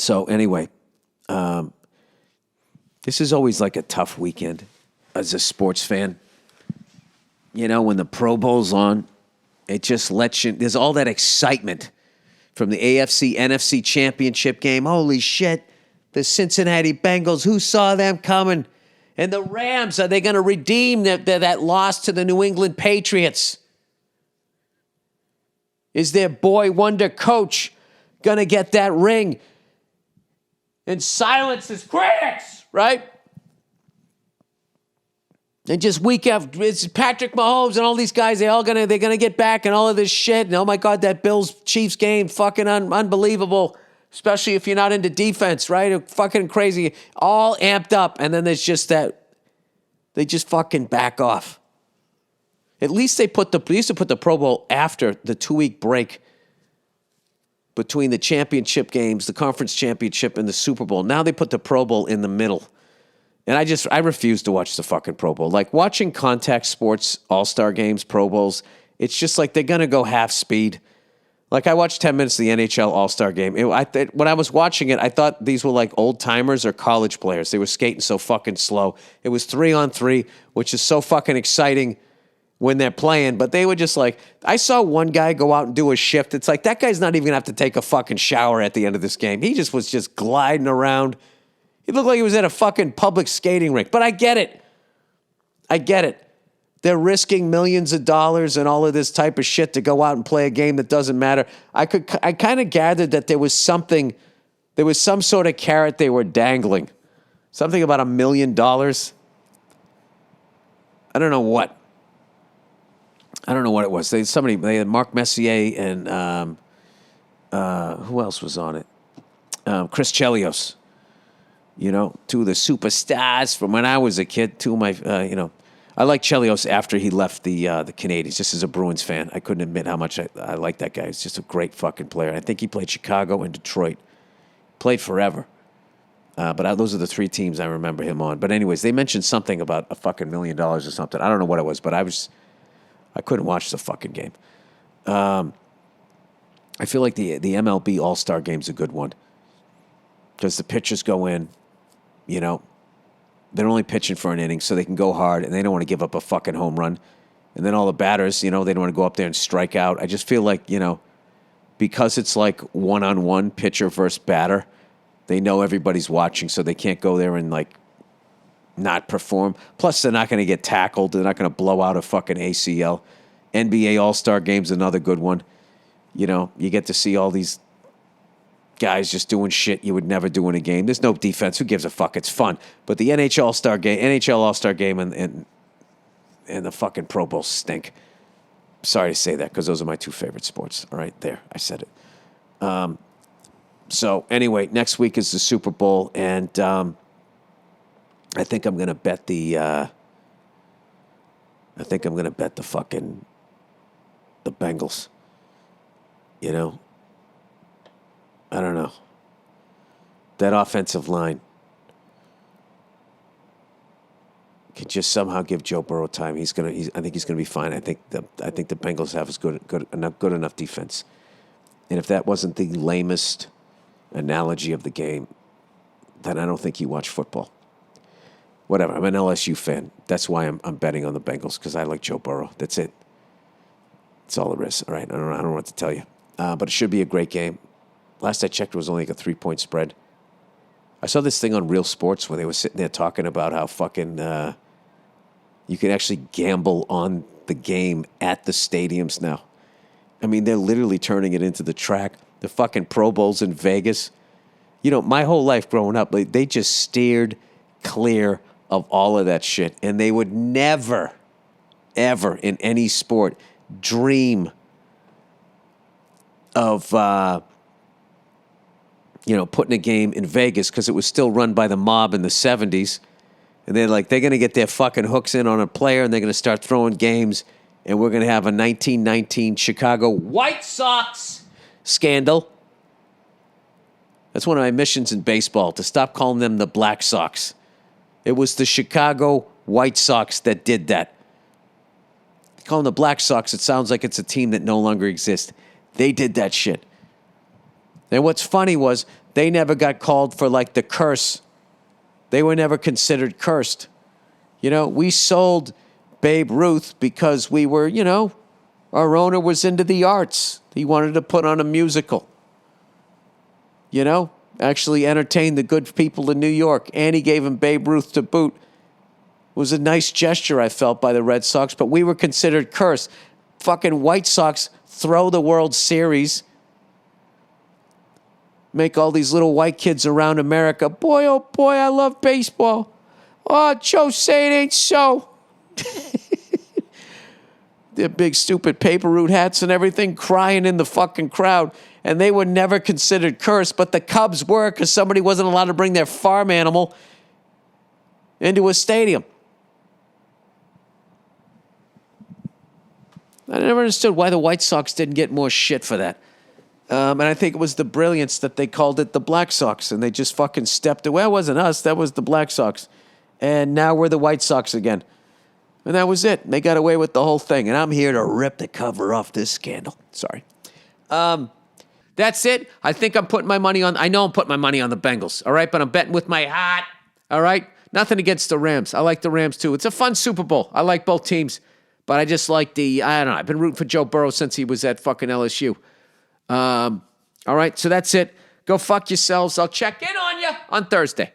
So anyway, this is always like a tough weekend as a sports fan. You know, when the Pro Bowl's on, it just lets you, there's all that excitement from the AFC, NFC championship game. Holy shit, the Cincinnati Bengals, who saw them coming? And the Rams, are they going to redeem that loss to the New England Patriots? Is their boy wonder coach going to get that ring and silence his critics, right? And just week after, it's Patrick Mahomes and all these guys, they're gonna get back and all of this shit. And oh my God, that Bills-Chiefs game, fucking unbelievable. Especially if you're not into defense, right? Fucking crazy. All amped up. And then there's just that, they just fucking back off. At least they used to put the Pro Bowl after the 2-week break between the championship games, the conference championship and the Super Bowl. Now they put the Pro Bowl in the middle. And I refuse to watch the fucking Pro Bowl. Like watching contact sports, all-star games, Pro Bowls, it's just like they're going to go half speed. Like I watched 10 minutes of the NHL all-star game. When I was watching it, I thought these were like old-timers or college players. They were skating so fucking slow. It was 3-on-3, which is so fucking exciting when they're playing. But they were just like, I saw one guy go out and do a shift. It's like, that guy's not even going to have to take a fucking shower at the end of this game. He just was just gliding around. He looked like he was at a fucking public skating rink. But I get it. They're risking millions of dollars and all of this type of shit to go out and play a game that doesn't matter. I kind of gathered that there was some sort of carrot they were dangling. Something about $1 million. I don't know what. It was. They had Mark Messier and who else was on it? Chris Chelios. You know, two of the superstars from when I was a kid. Two of my, I like Chelios after he left the Canadiens. Just as a Bruins fan, I couldn't admit how much I like that guy. He's just a great fucking player. I think he played Chicago and Detroit. Played forever. But those are the 3 teams I remember him on. But anyways, they mentioned something about a fucking $1 million or something. I don't know what it was, but I couldn't watch the fucking game. I feel like the MLB All-Star Game's a good one. Because the pitchers go in, you know, they're only pitching for an inning, so they can go hard, and they don't want to give up a fucking home run. And then all the batters, you know, they don't want to go up there and strike out. I just feel like, you know, because it's like one-on-one pitcher versus batter, they know everybody's watching, so they can't go there and, like, not perform. Plus, they're not going to get tackled. They're not going to blow out a fucking ACL. NBA All-Star Game's another good one. You know, you get to see all these guys just doing shit you would never do in a game. There's no defense. Who gives a fuck? It's fun. But the NHL All-Star Game and the fucking Pro Bowl stink. Sorry to say that because those are my 2 favorite sports. All right, there. I said it. So anyway, next week is the Super Bowl, and I think I'm going to bet the Bengals. You know? I don't know. That offensive line could just somehow give Joe Burrow time. I think he's gonna be fine. I think the Bengals have good enough defense. And if that wasn't the lamest analogy of the game, then I don't think you watch football. Whatever. I'm an LSU fan. That's why I'm betting on the Bengals, because I like Joe Burrow. That's it. That's all there is. All right. I don't know what to tell you. But it should be a great game. Last I checked, it was only like a 3-point spread. I saw this thing on Real Sports where they were sitting there talking about how fucking you can actually gamble on the game at the stadiums now. I mean, they're literally turning it into the track. The fucking Pro Bowls in Vegas. You know, my whole life growing up, they just steered clear of all of that shit. And they would never, ever in any sport dream of putting a game in Vegas because it was still run by the mob in the 70s. And they're going to get their fucking hooks in on a player and they're going to start throwing games. And we're going to have a 1919 Chicago White Sox scandal. That's one of my missions in baseball, to stop calling them the Black Sox. It was the Chicago White Sox that did that. Call them the Black Sox, it sounds like it's a team that no longer exists. They did that shit. And what's funny was they never got called for like the curse. They were never considered cursed. We sold Babe Ruth because we were, our owner was into the arts. He wanted to put on a musical. Actually entertain the good people in New York. And he gave him Babe Ruth to boot. It was a nice gesture, I felt, by the Red Sox, but we were considered cursed. Fucking White Sox throw the World Series. Make all these little white kids around America. Boy, oh boy, I love baseball. Oh, Joe, say it ain't so. Their big stupid paper route hats and everything, crying in the fucking crowd. And they were never considered cursed, but the Cubs were because somebody wasn't allowed to bring their farm animal into a stadium. I never understood why the White Sox didn't get more shit for that. And I think it was the brilliance that they called it the Black Sox, and they just fucking stepped away. It wasn't us. That was the Black Sox. And now we're the White Sox again. And that was it. They got away with the whole thing. And I'm here to rip the cover off this scandal. Sorry. That's it. I think I'm putting my money on, I know I'm putting my money on the Bengals, all right? But I'm betting with my heart, all right? Nothing against the Rams. I like the Rams too. It's a fun Super Bowl. I like both teams. But I just like I don't know. I've been rooting for Joe Burrow since he was at fucking LSU. All right, so that's it. Go fuck yourselves. I'll check in on you on Thursday.